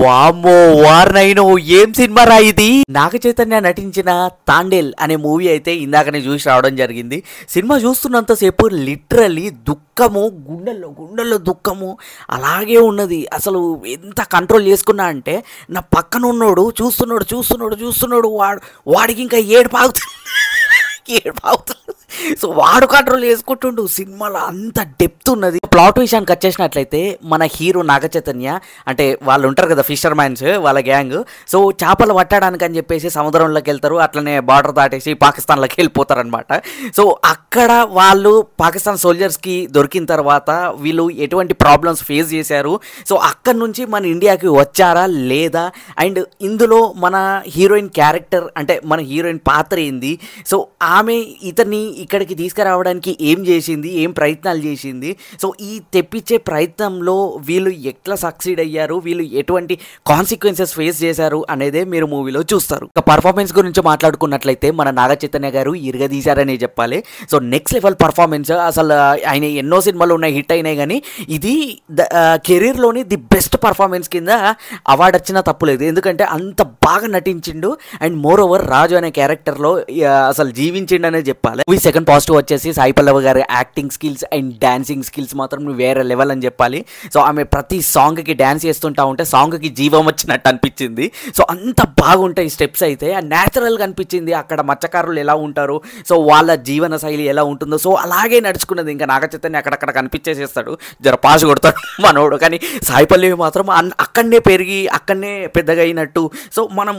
వామ్మో వార్నైనో ఏం సినిమా రా ఇది. నాగ చైతన్య నటించిన తాండేల్ అనే మూవీ అయితే ఇందాకనే చూసి రావడం జరిగింది. సినిమా చూస్తున్నంతసేపు లిటరల్లీ దుఃఖము, గుండెల్లో దుఃఖము అలాగే ఉన్నది. అసలు ఎంత కంట్రోల్ చేసుకున్నా అంటే నా పక్కన ఉన్నోడు చూస్తున్నాడు వాడికి ఇంకా ఏడుపాగుతుంది. సో వాడు కంట్రోల్ చేసుకుంటుండు. సినిమాలో అంత డెప్త్ ఉన్నది. ప్లాట్ విషయానికి వచ్చేసినట్లయితే మన హీరో నాగ చైతన్య అంటే వాళ్ళు ఉంటారు కదా ఫిషర్ మ్యాన్స్, వాళ్ళ గ్యాంగ్. సో చేపలు పట్టడానికి అని చెప్పేసి సముద్రంలోకి వెళ్తారు, అట్లనే బార్డర్ దాటేసి పాకిస్తాన్లోకి వెళ్ళిపోతారనమాట. సో అక్కడ వాళ్ళు పాకిస్తాన్ సోల్జర్స్కి దొరికిన తర్వాత వీళ్ళు ఎటువంటి ప్రాబ్లమ్స్ ఫేస్ చేశారు, సో అక్కడ నుంచి మన ఇండియాకి వచ్చారా లేదా, అండ్ ఇందులో మన హీరోయిన్ క్యారెక్టర్ అంటే మన హీరోయిన్ పాత్ర ఏంది, సో ఆమె ఇతన్ని ఇక్కడికి తీసుకురావడానికి ఏం చేసింది, ఏం ప్రయత్నాలు చేసింది, సో ఈ తెప్పించే ప్రయత్నంలో వీళ్ళు ఎట్లా సక్సీడ్ అయ్యారు, వీళ్ళు ఎటువంటి కాన్సిక్వెన్సెస్ ఫేస్ చేశారు అనేదే మీరు మూవీలో చూస్తారు. ఇక పర్ఫార్మెన్స్ గురించి మాట్లాడుకున్నట్లయితే మన నాగ చైతన్య గారు ఇరగదీశారనే చెప్పాలి. So next level performance. అసలు ఆయన ఎన్నో సినిమాలు ఉన్నాయి, హిట్ అయినాయి, కానీ ఇది కెరీర్లోని ది బెస్ట్ పర్ఫార్మెన్స్ కింద అవార్డు వచ్చినా తప్పులేదు. ఎందుకంటే అంత బాగా నటించిండు. అండ్ మోర్ ఓవర్ రాజు అనే క్యారెక్టర్లో అసలు జీవించిండనే చెప్పాలి. ఈ సెకండ్ పాజిటివ్ వచ్చేసి సాయి పల్లవి గారి acting skills and dancing skills మాత్రం వేరే లెవెల్ అని చెప్పాలి. సో ఆమె ప్రతి సాంగ్కి డ్యాన్స్ చేస్తుంటా ఉంటే సాంగ్కి జీవం వచ్చినట్టు అనిపించింది. సో అంత బాగుంటాయి స్టెప్స్ అయితే, న్యాచురల్గా అనిపించింది. అక్కడ మత్స్యకారులు ఎలా ఉంటారు, సో వాళ్ళ జీవన శైలి ఎలా ఉంటుందో, సో అలాగే నడుచుకున్నది. ఇంకా నాగ చైతన్య అక్కడక్కడ కనిపించేసేస్తాడు, జర పాస్ కొడతాడు మనోడు. కానీ సాయి పల్లవి మాత్రం అక్కడనే పెరిగి అక్కడనే పెద్దగా అయినట్టు, సో మనం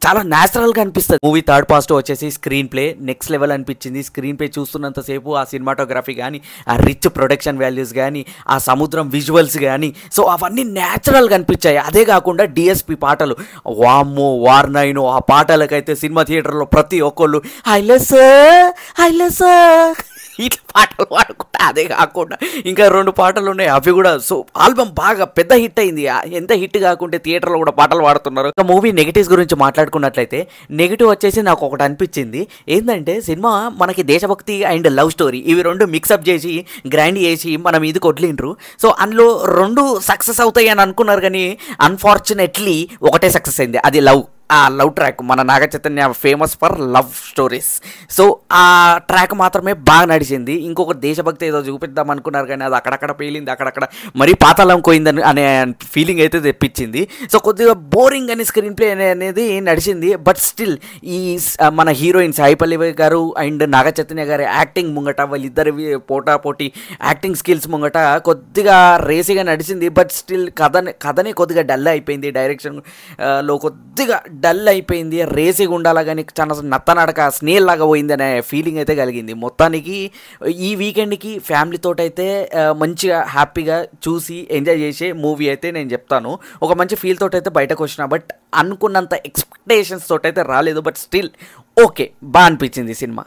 చాలా న్యాచురల్గా అనిపిస్తుంది. మూవీ థర్డ్ పాజిటివ్ వచ్చేసి స్క్రీన్ ప్లే నెక్స్ట్ లెవెల్ అనిపించింది. స్క్రీన్ ప్లే చూస్తున్నంతసేపు ఆ సినిమాటోగ్రఫీ కానీ, ఆ రిచ్ ప్రొడక్షన్ వాల్యూస్ కానీ, ఆ సముద్రం విజువల్స్ కానీ, సో అవన్నీ న్యాచురల్గా అనిపించాయి. అదే కాకుండా డిఎస్పి పాటలు, వామ్మో వార్నైనో, ఆ పాటలకైతే సినిమా థియేటర్లో ప్రతి ఒక్కళ్ళు హైలెస్ ఇట్లా పాటలు పాడుకుంటా. అదే కాకుండా ఇంకా 2 పాటలు ఉన్నాయి, అవి కూడా. సో ఆల్బమ్ బాగా పెద్ద హిట్ అయింది. ఎంత హిట్ కాకుంటే థియేటర్లో కూడా పాటలు పాడుతున్నారు. ఇంకా మూవీ నెగిటివ్స్ గురించి మాట్లాడుకున్నట్లయితే నెగిటివ్ వచ్చేసి నాకు ఒకటి అనిపించింది. ఏంటంటే సినిమా మనకి దేశభక్తి అండ్ లవ్ స్టోరీ ఇవి 2 మిక్సప్ చేసి గ్రాండ్ చేసి మనం ఇది కొట్లిండ్రు. సో అందులో 2 సక్సెస్ అవుతాయి అని అనుకున్నారు, కానీ అన్ఫార్చునేట్లీ ఒకటే సక్సెస్ అయింది, అది లవ్. ఆ లవ్ ట్రాక్, మన Naga Chaitanya famous for love stories. So ఆ ట్రాక్ మాత్రమే బాగా నడిచింది. ఇంకొక దేశభక్తి ఏదో చూపిద్దాం అనుకున్నారు, కానీ అది అక్కడక్కడ పేలింది, అక్కడక్కడ మరీ పాతాళం పోయిందని అనే ఫీలింగ్ అయితే తెప్పించింది. సో కొద్దిగా బోరింగ్ అని స్క్రీన్ ప్లే అనేది నడిచింది. బట్ స్టిల్ ఈ మన హీరోయిన్ సాయి పల్లవి గారు అండ్ నాగ చైతన్య గారి యాక్టింగ్ ముంగట, వాళ్ళిద్దరి పోటీ యాక్టింగ్ స్కిల్స్ ముంగట కొద్దిగా రేసీగా నడిచింది. బట్ స్టిల్ కథనే కొద్దిగా డల్ అయిపోయింది. డైరెక్షన్ లో కొద్దిగా డల్ అయిపోయింది, రేసిగా ఉండాలా, కానీ చాలా నత్తనడక స్నేల్ లాగా పోయింది అనే ఫీలింగ్ అయితే కలిగింది. మొత్తానికి ఈ వీకెండ్కి ఫ్యామిలీతో అయితే మంచిగా హ్యాపీగా చూసి ఎంజాయ్ చేసే మూవీ అయితే నేను చెప్తాను. ఒక మంచి ఫీల్ తోటి అయితే బయటకు వచ్చిన, బట్ అనుకున్నంత ఎక్స్పెక్టేషన్స్ తోటి అయితే రాలేదు. బట్ స్టిల్ ఓకే, బాగా అనిపించింది సినిమా.